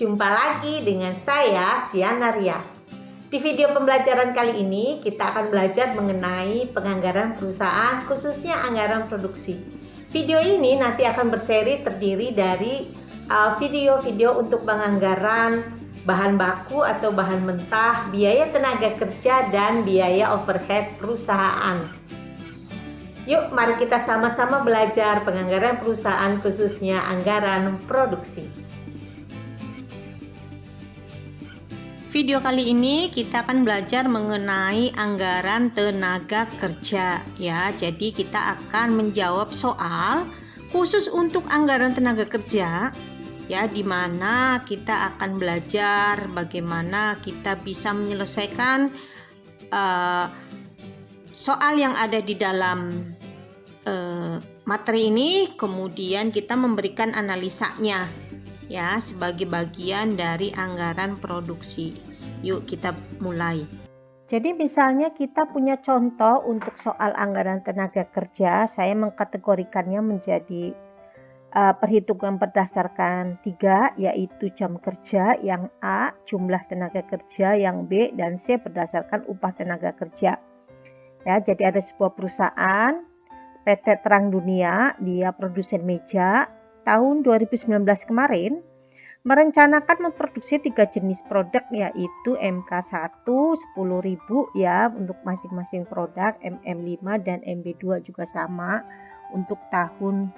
Berjumpa lagi dengan saya, Siana Ria. Di video pembelajaran kali ini, kita akan belajar mengenai penganggaran perusahaan, khususnya anggaran produksi. Video ini nanti akan berseri terdiri dari video-video untuk penganggaran bahan baku atau bahan mentah, biaya tenaga kerja, dan biaya overhead perusahaan. Yuk, mari kita sama-sama belajar penganggaran perusahaan, khususnya anggaran produksi. Video kali ini kita akan belajar mengenai anggaran tenaga kerja ya. Jadi kita akan menjawab soal khusus untuk anggaran tenaga kerja ya, di mana kita akan belajar bagaimana kita bisa menyelesaikan soal yang ada di dalam materi ini, kemudian kita memberikan analisanya ya sebagai bagian dari anggaran produksi. Yuk kita mulai. Jadi misalnya kita punya contoh untuk soal anggaran tenaga kerja. Saya mengkategorikannya menjadi perhitungan berdasarkan 3, yaitu jam kerja, yang A jumlah tenaga kerja, yang B dan C berdasarkan upah tenaga kerja. Ya, jadi ada sebuah perusahaan PT Terang Dunia, dia produsen meja. Tahun 2019 kemarin merencanakan memproduksi 3 jenis produk, yaitu MK1 10.000 ya untuk masing-masing produk, MM5 dan MB2 juga sama untuk tahun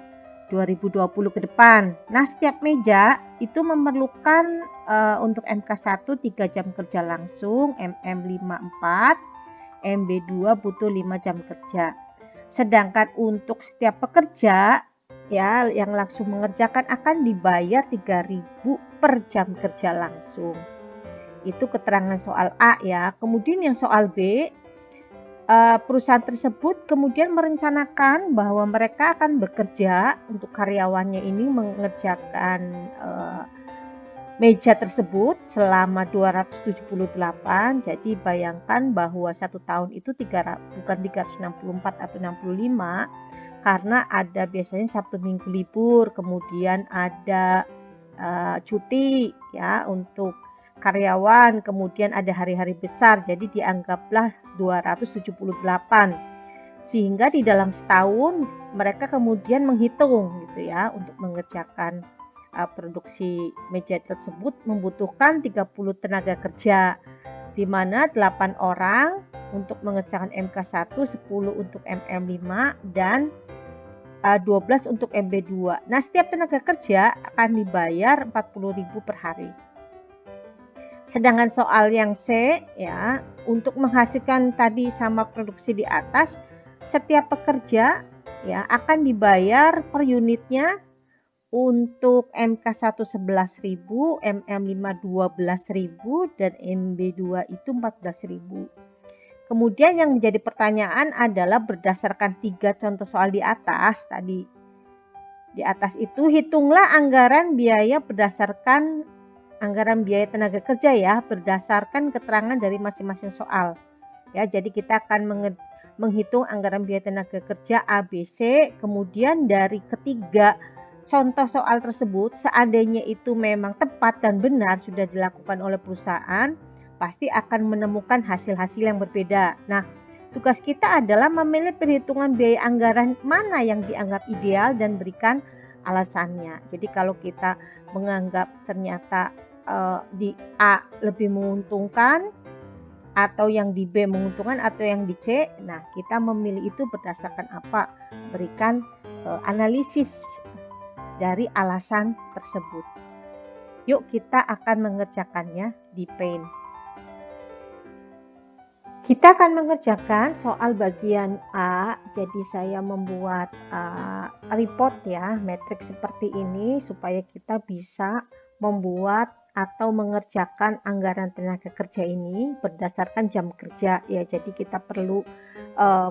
2020 ke depan. Nah, setiap meja itu memerlukan untuk MK1 3 jam kerja langsung, MM5 4, MB2 butuh 5 jam kerja. Sedangkan untuk setiap pekerja ya yang langsung mengerjakan akan dibayar 3.000 per jam kerja langsung. Itu keterangan soal A ya. Kemudian yang soal B, perusahaan tersebut kemudian merencanakan bahwa mereka akan bekerja untuk karyawannya ini mengerjakan meja tersebut selama 278. Jadi bayangkan bahwa 1 tahun itu bukan 364 atau 65, karena ada biasanya Sabtu Minggu libur, kemudian ada cuti ya untuk karyawan, kemudian ada hari-hari besar, jadi dianggaplah 278. Sehingga di dalam setahun mereka kemudian menghitung gitu ya, untuk mengerjakan produksi meja tersebut membutuhkan 30 tenaga kerja, di mana 8 orang untuk mengerjakan MK1, 10 untuk MM5 dan 12 untuk MB2. Nah, setiap tenaga kerja akan dibayar 40.000 per hari. Sedangkan soal yang C ya, untuk menghasilkan tadi sama produksi di atas, setiap pekerja ya akan dibayar per unitnya. Untuk MK1 11.000, MM5 12.000 dan MB2 itu 14.000. Kemudian yang menjadi pertanyaan adalah berdasarkan 3 contoh soal di atas tadi. Di atas itu hitunglah anggaran biaya berdasarkan anggaran biaya tenaga kerja ya, berdasarkan keterangan dari masing-masing soal. Ya, jadi kita akan menghitung anggaran biaya tenaga kerja A, B, C, kemudian dari ketiga contoh soal tersebut, seandainya itu memang tepat dan benar sudah dilakukan oleh perusahaan, pasti akan menemukan hasil-hasil yang berbeda. Nah, tugas kita adalah memilih perhitungan biaya anggaran mana yang dianggap ideal dan berikan alasannya. Jadi kalau kita menganggap ternyata di A lebih menguntungkan, atau yang di B menguntungkan, atau yang di C, nah kita memilih itu berdasarkan apa? Berikan analisis dari alasan tersebut. Yuk kita akan mengerjakannya di Paint. Kita akan mengerjakan soal bagian A. Jadi saya membuat report ya, metrik seperti ini supaya kita bisa membuat atau mengerjakan anggaran tenaga kerja ini berdasarkan jam kerja ya. Jadi kita perlu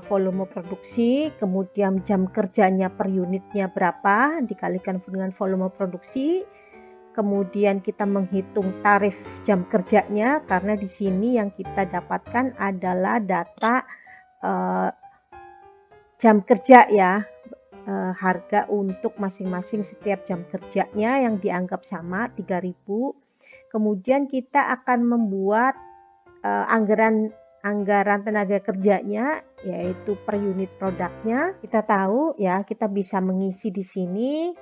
volume produksi, kemudian jam kerjanya per unitnya berapa dikalikan dengan volume produksi, kemudian kita menghitung tarif jam kerjanya, karena di sini yang kita dapatkan adalah data jam kerja ya, harga untuk masing-masing setiap jam kerjanya yang dianggap sama 3.000. Kemudian kita akan membuat anggaran tenaga kerjanya, yaitu per unit produknya. Kita tahu ya, kita bisa mengisi di sini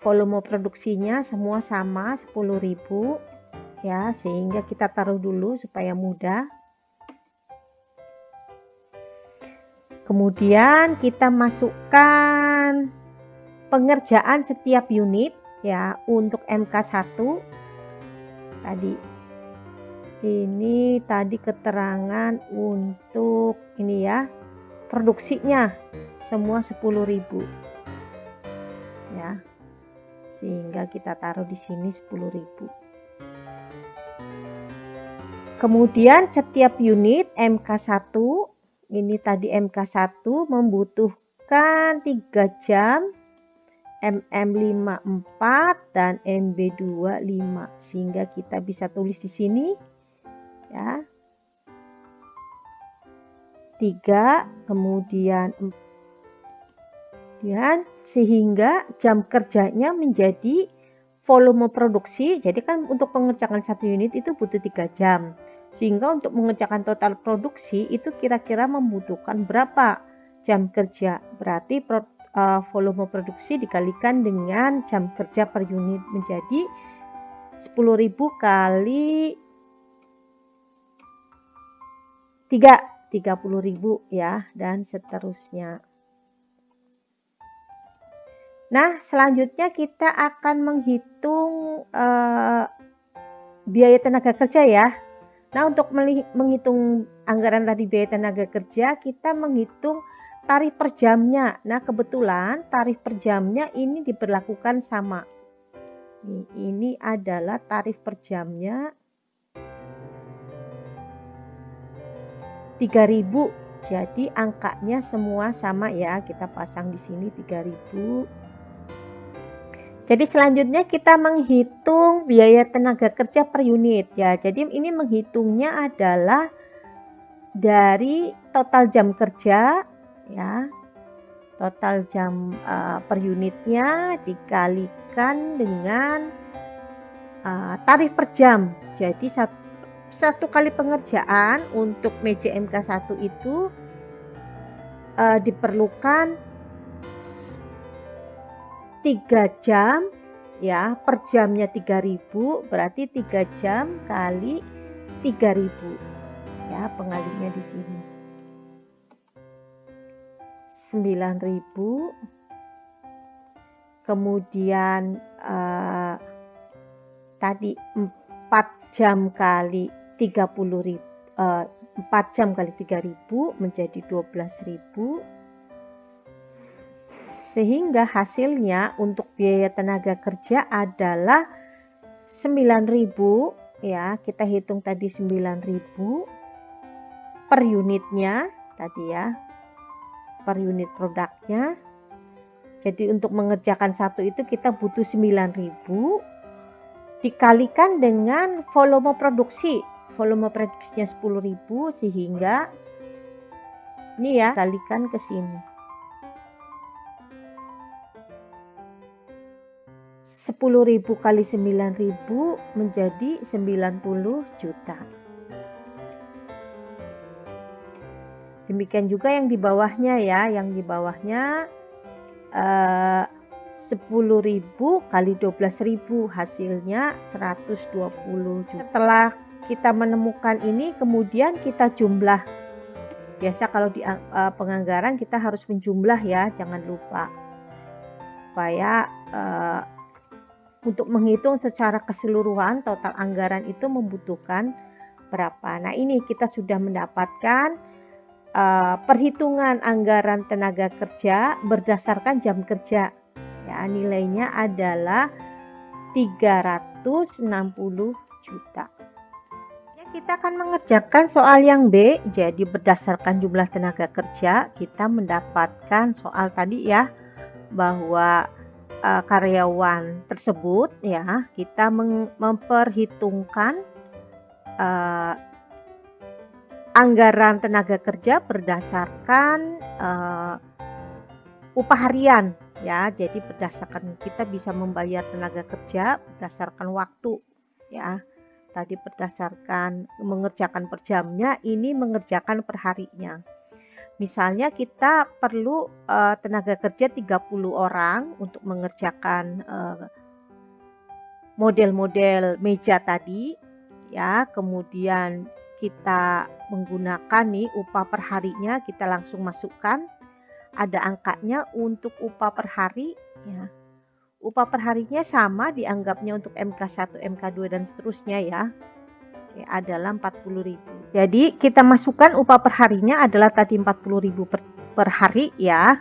volume produksinya semua sama 10.000 ya, sehingga kita taruh dulu supaya mudah. Kemudian kita masukkan pengerjaan setiap unit ya untuk MK1 tadi. Ini tadi keterangan untuk ini ya, produksinya semua 10.000 ya. Sehingga kita taruh di sini 10.000. Kemudian setiap unit MK1, ini tadi MK1 membutuhkan 3 jam, MM54 dan MB25, sehingga kita bisa tulis di sini ya. 3 kemudian 4, sehingga jam kerjanya menjadi volume produksi. Jadi kan untuk mengerjakan satu unit itu butuh 3 jam. Sehingga untuk mengerjakan total produksi itu kira-kira membutuhkan berapa jam kerja. Berarti volume produksi dikalikan dengan jam kerja per unit menjadi 10.000 kali 30.000 ya, dan seterusnya. Nah, selanjutnya kita akan menghitung biaya tenaga kerja ya. Nah, untuk menghitung anggaran tadi biaya tenaga kerja, kita menghitung tarif per jamnya. Nah, kebetulan tarif per jamnya ini diberlakukan sama. Ini adalah tarif per jamnya 3.000. Jadi angkanya semua sama ya. Kita pasang di sini 3.000. Jadi selanjutnya kita menghitung biaya tenaga kerja per unit ya. Jadi ini menghitungnya adalah dari total jam kerja ya. Total jam per unitnya dikalikan dengan tarif per jam. Jadi satu kali pengerjaan untuk meja MK1 itu diperlukan 3 jam ya, per jamnya 3.000, berarti 3 jam kali 3.000 ya, pengalinya di sini 9.000. Kemudian tadi 4 jam kali 30.000, 4 jam kali 3.000 menjadi 12.000. Sehingga hasilnya untuk biaya tenaga kerja adalah 9.000 ya. Kita hitung tadi 9.000 per unitnya tadi ya, per unit produknya. Jadi untuk mengerjakan satu itu kita butuh 9.000 dikalikan dengan volume produksi. Volume produksinya 10.000, sehingga ini ya, kalikan ke sini. 10.000 kali 9.000 menjadi 90 juta. Demikian juga yang di bawahnya ya, yang di bawahnya 10.000 kali 12.000 hasilnya 120 juta. Setelah kita menemukan ini, kemudian kita jumlah. Biasa kalau di penganggaran kita harus menjumlah ya, jangan lupa. Supaya untuk menghitung secara keseluruhan total anggaran itu membutuhkan berapa. Nah, ini kita sudah mendapatkan perhitungan anggaran tenaga kerja berdasarkan jam kerja. Ya, nilainya adalah 360 juta. Ya, kita akan mengerjakan soal yang B. Jadi berdasarkan jumlah tenaga kerja kita mendapatkan soal tadi ya, bahwa karyawan tersebut ya, kita memperhitungkan anggaran tenaga kerja berdasarkan upah harian ya. Jadi berdasarkan kita bisa membayar tenaga kerja berdasarkan waktu ya. Tadi berdasarkan mengerjakan per jamnya, ini mengerjakan per harinya. Misalnya kita perlu tenaga kerja 30 orang untuk mengerjakan model-model meja tadi, ya. Kemudian kita menggunakan nih upah per harinya, kita langsung masukkan, ada angkanya untuk upah per hari, ya. Upah per harinya sama dianggapnya untuk MK1, MK2 dan seterusnya ya. Oke, adalah 40.000. Jadi kita masukkan upah per harinya adalah tadi 40.000 per hari ya.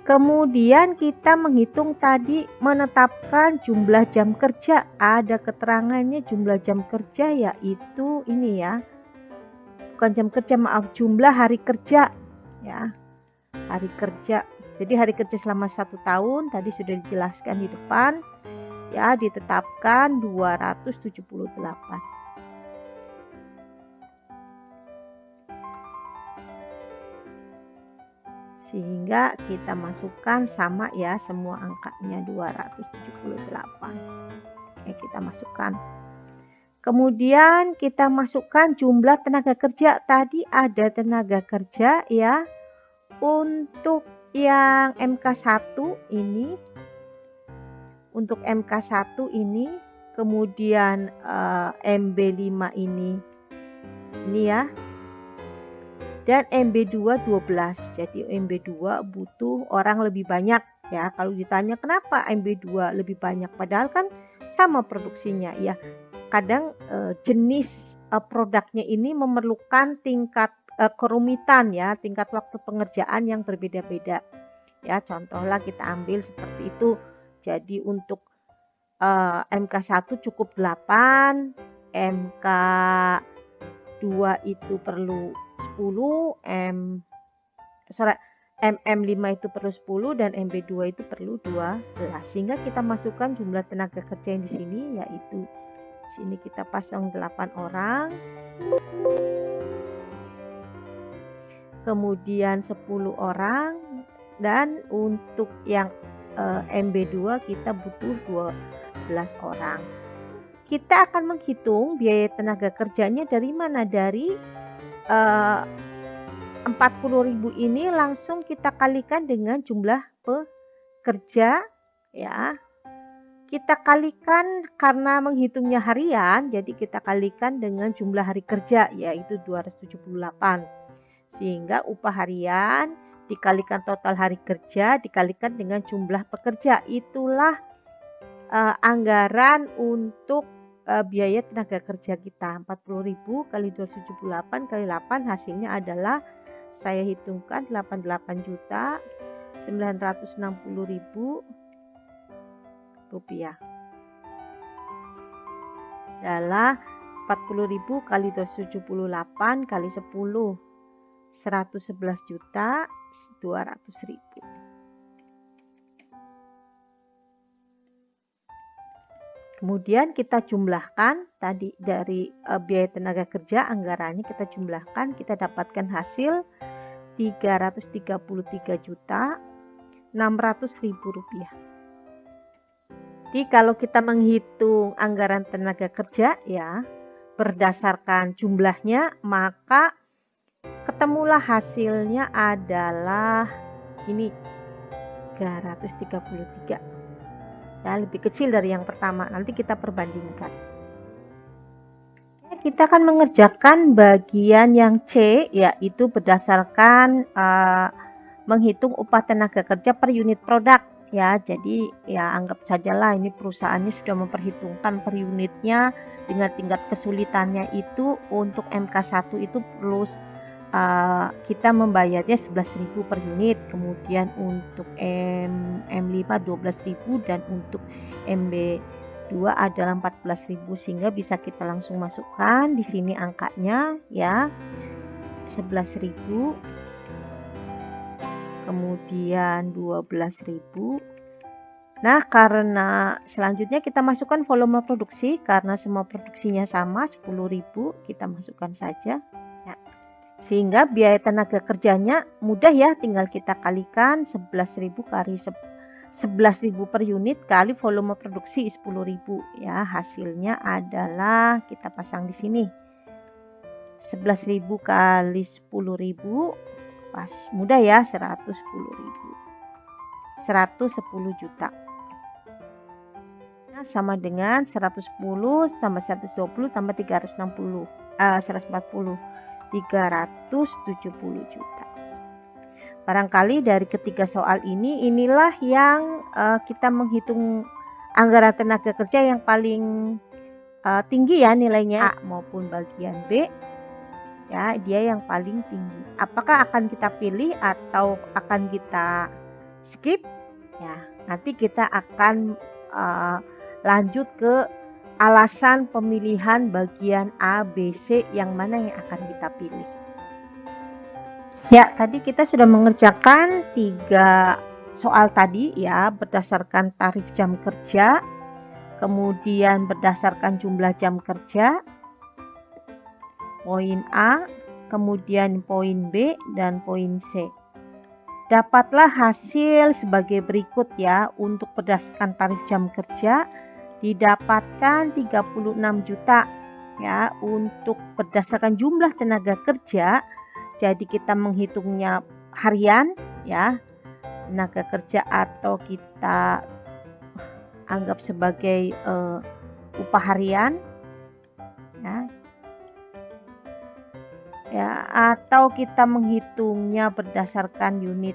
Kemudian kita menghitung tadi menetapkan jumlah jam kerja. Ada keterangannya jumlah jam kerja yaitu ini ya. Bukan jam kerja, maaf, jumlah hari kerja ya. Hari kerja. Jadi hari kerja selama 1 tahun tadi sudah dijelaskan di depan ya, ditetapkan 278. Sehingga kita masukkan sama ya, semua angkanya 278. Oke, kita masukkan. Kemudian kita masukkan jumlah tenaga kerja. Tadi ada tenaga kerja ya. Untuk yang MK1 ini, untuk MK1 ini, kemudian MB5 ini ya. Dan MB2 12. Jadi MB2 butuh orang lebih banyak ya. Kalau ditanya kenapa MB2 lebih banyak, padahal kan sama produksinya ya. Kadang jenis produknya ini memerlukan tingkat kerumitan ya, tingkat waktu pengerjaan yang berbeda-beda. Ya, contohlah kita ambil seperti itu. Jadi untuk MK1 cukup 8, MK2 itu perlu 10, MM5 itu perlu 10 dan MB2 itu perlu 12. Sehingga kita masukkan jumlah tenaga kerja yang di sini yaitu sini kita pasang 8 orang. Kemudian 10 orang dan untuk yang MB2 kita butuh 12 orang. Kita akan menghitung biaya tenaga kerjanya dari mana? Dari 40.000 ini langsung kita kalikan dengan jumlah pekerja ya. Kita kalikan karena menghitungnya harian, jadi kita kalikan dengan jumlah hari kerja yaitu 278. Sehingga upah harian dikalikan total hari kerja dikalikan dengan jumlah pekerja. Itulah anggaran untuk biaya tenaga kerja kita. 40.000 kali 278 kali 8 hasilnya adalah, saya hitungkan, 88.960.000 rupiah. Adalah 40.000 kali 278 kali 10, 111.200.000. Kemudian kita jumlahkan tadi dari biaya tenaga kerja, anggarannya kita jumlahkan, kita dapatkan hasil 333.600.000 rupiah. Jadi kalau kita menghitung anggaran tenaga kerja ya berdasarkan jumlahnya, maka ketemulah hasilnya adalah ini 333. Ya, lebih kecil dari yang pertama. Nanti kita perbandingkan. Kita akan mengerjakan bagian yang C, yaitu berdasarkan menghitung upah tenaga kerja per unit produk ya. Jadi ya anggap sajalah ini perusahaannya sudah memperhitungkan per unitnya dengan tingkat kesulitannya itu. Untuk MK1 itu perlu kita membayarnya 11.000 per unit, kemudian untuk M5 12.000 dan untuk MB2 adalah 14.000, sehingga bisa kita langsung masukkan di sini angkanya ya, 11.000 kemudian 12.000. Nah, karena selanjutnya kita masukkan volume produksi, karena semua produksinya sama 10.000, kita masukkan saja ya. Sehingga biaya tenaga kerjanya mudah ya, tinggal kita kalikan 11.000 11.000 per unit kali volume produksi 10.000 ya. Hasilnya adalah kita pasang di sini. 11.000 kali 10.000 pas mudah ya, 110.000. 110 juta. Nah, sama dengan 110 tambah 120 tambah 360. 140. 370 juta. Barangkali dari ketiga soal ini, inilah yang kita menghitung anggaran tenaga kerja yang paling tinggi ya nilainya, A maupun bagian B. Ya, dia yang paling tinggi. Apakah akan kita pilih atau akan kita skip? Ya, nanti kita akan lanjut ke alasan pemilihan bagian A, B, C yang mana yang akan kita pilih. Ya, tadi kita sudah mengerjakan 3 soal tadi ya, berdasarkan tarif jam kerja, kemudian berdasarkan jumlah jam kerja, poin A, kemudian poin B, dan poin C. Dapatlah hasil sebagai berikut ya. Untuk berdasarkan tarif jam kerja didapatkan 36 juta ya. Untuk berdasarkan jumlah tenaga kerja, jadi kita menghitungnya harian ya, tenaga kerja, atau kita anggap sebagai upah harian ya, atau kita menghitungnya berdasarkan unit.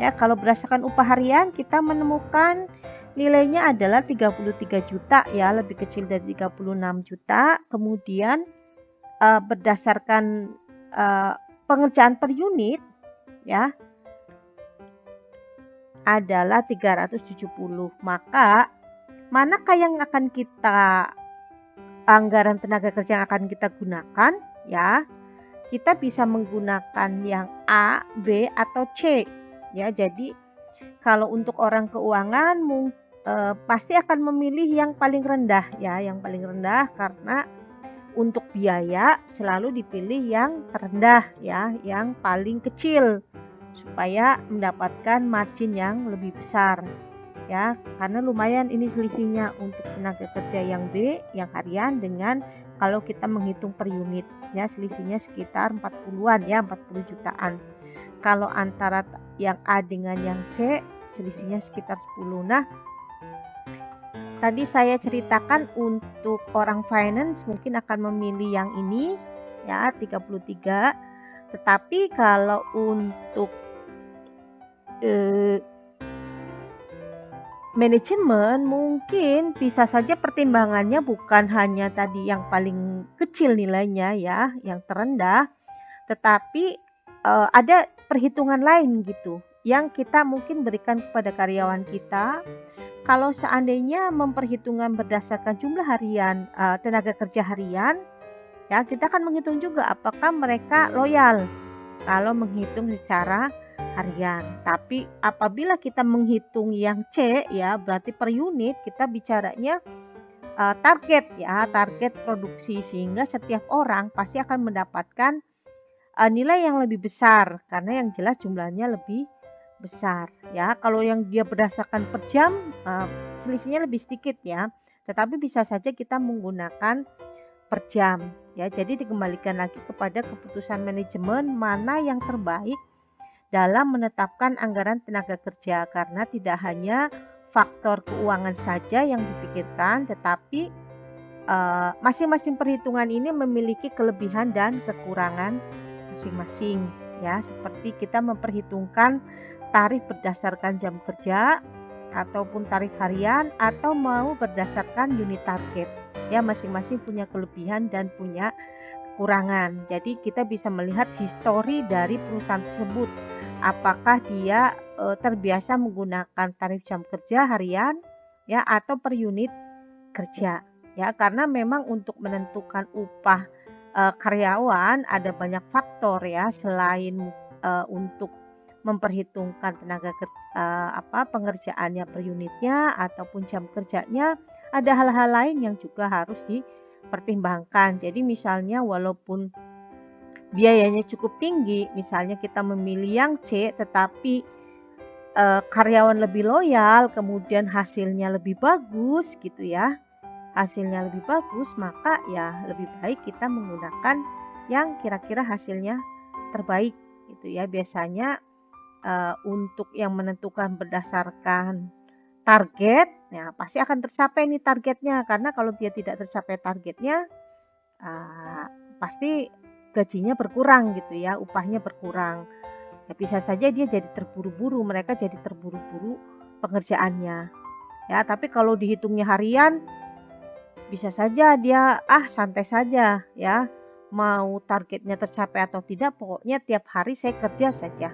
Ya, kalau berdasarkan upah harian kita menemukan nilainya adalah 33 juta ya, lebih kecil dari 36 juta. Kemudian berdasarkan pengerjaan per unit ya adalah 370. Maka manakah yang akan kita anggaran tenaga kerja yang akan kita gunakan ya? Kita bisa menggunakan yang A, B, atau C ya. Jadi kalau untuk orang keuangan pasti akan memilih yang paling rendah ya, yang paling rendah, karena untuk biaya selalu dipilih yang terendah ya, yang paling kecil supaya mendapatkan margin yang lebih besar ya, karena lumayan ini selisihnya untuk tenaga kerja yang B, yang harian, dengan kalau kita menghitung per unit ya, selisihnya sekitar 40-an ya, 40 jutaan. Kalau antara yang A dengan yang C selisihnya sekitar 10. Nah, tadi saya ceritakan untuk orang finance mungkin akan memilih yang ini ya, 33. Tetapi kalau untuk manajemen mungkin bisa saja pertimbangannya bukan hanya tadi yang paling kecil nilainya ya, yang terendah, tetapi ada perhitungan lain gitu yang kita mungkin berikan kepada karyawan kita. Kalau seandainya memperhitungkan berdasarkan jumlah harian tenaga kerja harian ya, kita akan menghitung juga apakah mereka loyal kalau menghitung secara harian. Tapi apabila kita menghitung yang C ya, berarti per unit kita bicaranya target ya, target produksi, sehingga setiap orang pasti akan mendapatkan nilai yang lebih besar karena yang jelas jumlahnya lebih besar ya. Kalau yang dia berdasarkan per jam selisihnya lebih sedikit ya, tetapi bisa saja kita menggunakan per jam ya. Jadi dikembalikan lagi kepada keputusan manajemen mana yang terbaik dalam menetapkan anggaran tenaga kerja, karena tidak hanya faktor keuangan saja yang dipikirkan, tetapi masing-masing perhitungan ini memiliki kelebihan dan kekurangan masing-masing ya. Seperti kita memperhitungkan tarif berdasarkan jam kerja ataupun tarif harian, atau mau berdasarkan unit target ya, masing-masing punya kelebihan dan punya kekurangan. Jadi kita bisa melihat histori dari perusahaan tersebut, apakah dia terbiasa menggunakan tarif jam kerja harian ya, atau per unit kerja ya. Karena memang untuk menentukan upah karyawan ada banyak faktor ya, selain untuk memperhitungkan tenaga kerja pengerjaannya per unitnya ataupun jam kerjanya, ada hal-hal lain yang juga harus dipertimbangkan. Jadi misalnya walaupun biayanya cukup tinggi, misalnya kita memilih yang C tetapi karyawan lebih loyal, kemudian hasilnya lebih bagus gitu ya. Hasilnya lebih bagus, maka ya lebih baik kita menggunakan yang kira-kira hasilnya terbaik gitu ya. Biasanya untuk yang menentukan berdasarkan target, ya pasti akan tercapai nih targetnya. Karena kalau dia tidak tercapai targetnya, pasti gajinya berkurang gitu ya, upahnya berkurang. Ya bisa saja dia jadi terburu-buru, mereka jadi terburu-buru pengerjaannya. Ya, tapi kalau dihitungnya harian, bisa saja dia santai saja ya. Mau targetnya tercapai atau tidak, pokoknya tiap hari saya kerja saja.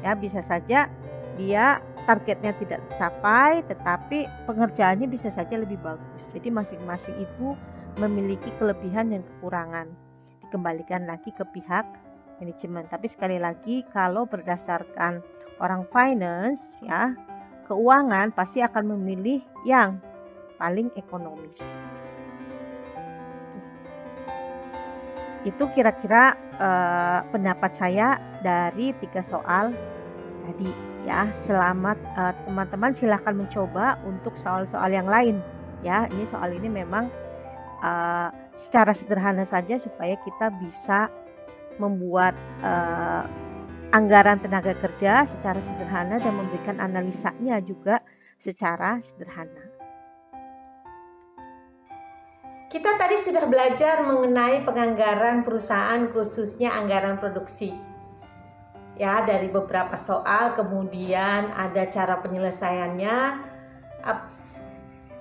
Ya, bisa saja dia targetnya tidak tercapai, tetapi pengerjaannya bisa saja lebih bagus. Jadi masing-masing itu memiliki kelebihan dan kekurangan. Dikembalikan lagi ke pihak manajemen. Tapi sekali lagi, kalau berdasarkan orang finance ya, keuangan pasti akan memilih yang paling ekonomis. Itu kira-kira pendapat saya dari 3 soal tadi ya. Selamat teman-teman, silahkan mencoba untuk soal-soal yang lain ya. Ini soal ini memang secara sederhana saja supaya kita bisa membuat anggaran tenaga kerja secara sederhana dan memberikan analisanya juga secara sederhana. Kita tadi sudah belajar mengenai penganggaran perusahaan, khususnya anggaran produksi. Ya, dari beberapa soal, kemudian ada cara penyelesaiannya.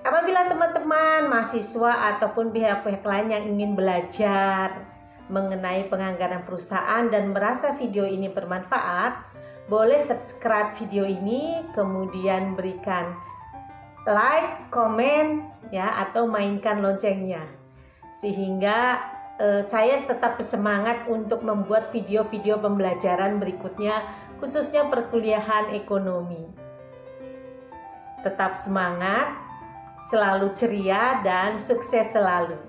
Apabila teman-teman, mahasiswa ataupun pihak-pihak lain yang ingin belajar mengenai penganggaran perusahaan dan merasa video ini bermanfaat, boleh subscribe video ini, kemudian berikan like, komen ya, atau mainkan loncengnya, sehingga saya tetap bersemangat untuk membuat video-video pembelajaran berikutnya, khususnya perkuliahan ekonomi. Tetap semangat, selalu ceria, dan sukses selalu.